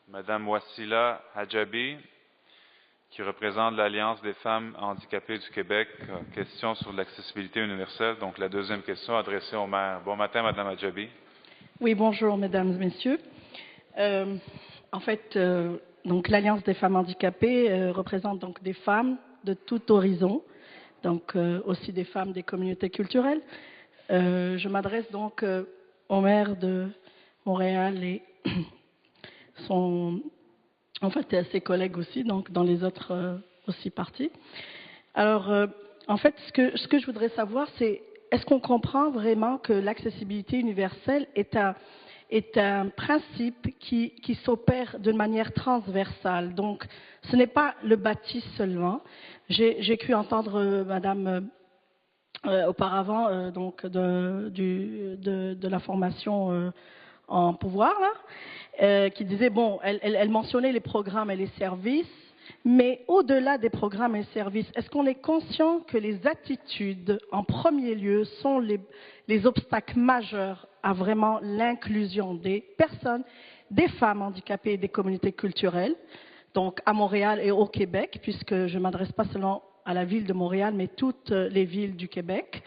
Madame Wassila Hadjabi, qui représente l'Alliance des femmes handicapées du Québec. Question sur l'accessibilité universelle. Donc, la deuxième question adressée au maire. Bon matin, Madame Hadjabi. Oui, bonjour, mesdames et messieurs. Donc, l'Alliance des femmes handicapées représente donc des femmes de tout horizon, donc aussi des femmes des communautés culturelles. Je m'adresse donc au maire de Montréal et à ses collègues aussi, donc dans les autres aussi partis. Alors, ce que je voudrais savoir, c'est est-ce qu'on comprend vraiment que l'accessibilité universelle est un principe qui s'opère d'une manière transversale. Donc, ce n'est pas le bâti seulement. J'ai cru entendre Madame auparavant de la formation en pouvoir, là, qui disait, bon, elle mentionnait les programmes et les services, mais au-delà des programmes et services, est-ce qu'on est conscient que les attitudes, en premier lieu, sont les obstacles majeurs à vraiment l'inclusion des personnes, des femmes handicapées et des communautés culturelles, donc à Montréal et au Québec, puisque je ne m'adresse pas seulement à la ville de Montréal, mais toutes les villes du Québec.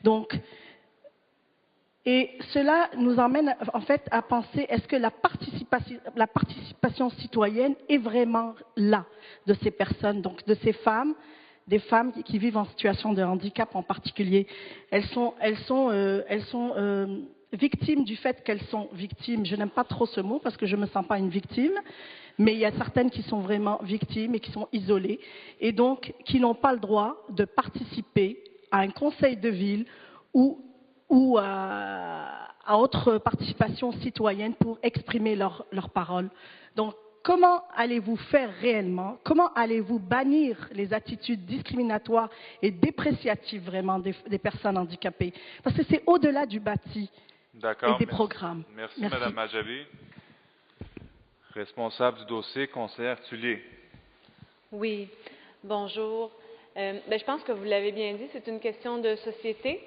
Donc, et cela nous emmène en fait à penser, est-ce que la participation citoyenne est vraiment là de ces personnes, donc de ces femmes, des femmes qui vivent en situation de handicap en particulier. Elles sont victimes du fait qu'elles sont victimes. Je n'aime pas trop ce mot parce que je ne me sens pas une victime, mais il y a certaines qui sont vraiment victimes et qui sont isolées et donc qui n'ont pas le droit de participer à un conseil de ville ou à autre participation citoyenne pour exprimer leurs paroles. Donc, comment allez-vous faire réellement? Comment allez-vous bannir les attitudes discriminatoires et dépréciatives vraiment des personnes handicapées? Parce que c'est au-delà du bâti et des programmes. Merci, Madame Hadjabi. Responsable du dossier, conseillère Tullier. Oui, bonjour. Je pense que vous l'avez bien dit, c'est une question de société.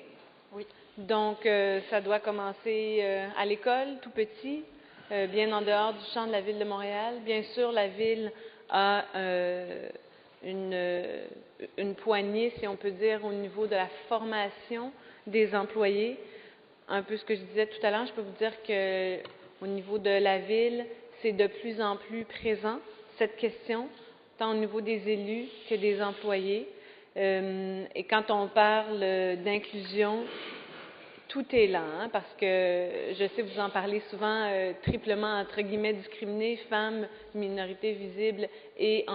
Oui. Donc, ça doit commencer à l'école, tout petit, bien en dehors du champ de la Ville de Montréal. Bien sûr, la Ville a une poignée, si on peut dire, au niveau de la formation des employés. Un peu ce que je disais tout à l'heure, je peux vous dire qu'au niveau de la Ville, c'est de plus en plus présent, cette question, tant au niveau des élus que des employés. Et quand on parle d'inclusion, tout est là, hein, parce que je sais vous en parlez souvent, triplement, entre guillemets, discriminées, femmes, minorités visibles et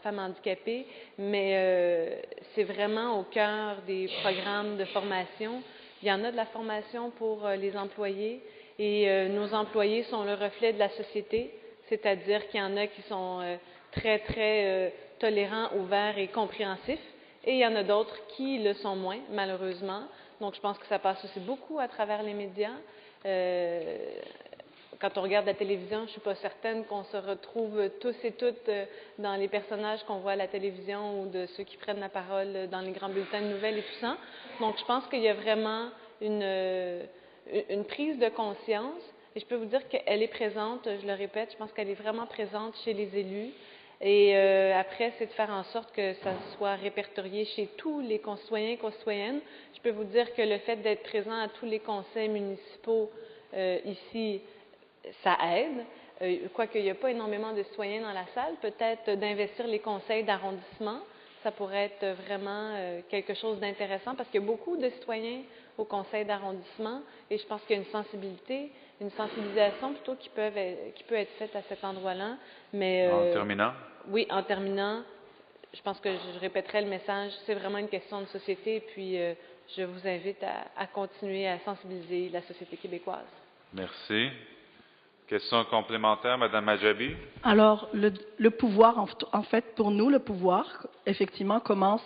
femmes handicapées, mais c'est vraiment au cœur des programmes de formation. Il y en a de la formation pour les employés et nos employés sont le reflet de la société, c'est-à-dire qu'il y en a qui sont très, très tolérants, ouverts et compréhensifs, et il y en a d'autres qui le sont moins, malheureusement. Donc, je pense que ça passe aussi beaucoup à travers les médias. Quand on regarde la télévision, je ne suis pas certaine qu'on se retrouve tous et toutes dans les personnages qu'on voit à la télévision ou de ceux qui prennent la parole dans les grands bulletins de nouvelles et tout ça. Donc, je pense qu'il y a vraiment une prise de conscience. Et je peux vous dire qu'elle est présente, je le répète, je pense qu'elle est vraiment présente chez les élus. Et après, c'est de faire en sorte que ça soit répertorié chez tous les concitoyens et concitoyennes. Je peux vous dire que le fait d'être présent à tous les conseils municipaux ici, ça aide. Quoique il n'y a pas énormément de citoyens dans la salle, peut-être d'investir les conseils d'arrondissement, ça pourrait être vraiment quelque chose d'intéressant parce qu'il y a beaucoup de citoyens au conseil d'arrondissement et je pense qu'il y a une sensibilisation plutôt qui peut être faite à cet endroit-là. Mais en terminant? Oui, en terminant, je pense que je répéterai le message, c'est vraiment une question de société, puis je vous invite à continuer à sensibiliser la société québécoise. Merci. Question complémentaire, Madame Hadjabi. Alors, le pouvoir, en fait, pour nous, le pouvoir, effectivement, commence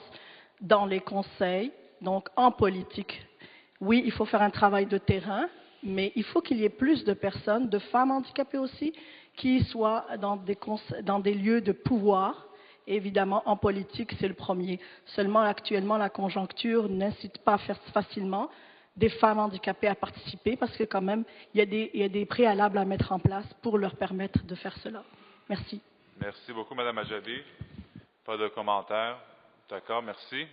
dans les conseils, donc en politique. Oui, il faut faire un travail de terrain, mais il faut qu'il y ait plus de personnes, de femmes handicapées aussi, qui soient dans des lieux de pouvoir. Et évidemment, en politique, c'est le premier. Seulement, actuellement, la conjoncture n'incite pas facilement. des femmes handicapées à participer parce que quand même, il y a des préalables à mettre en place pour leur permettre de faire cela. Merci. Merci beaucoup, Mme Adjabi. Pas de commentaires. D'accord, merci.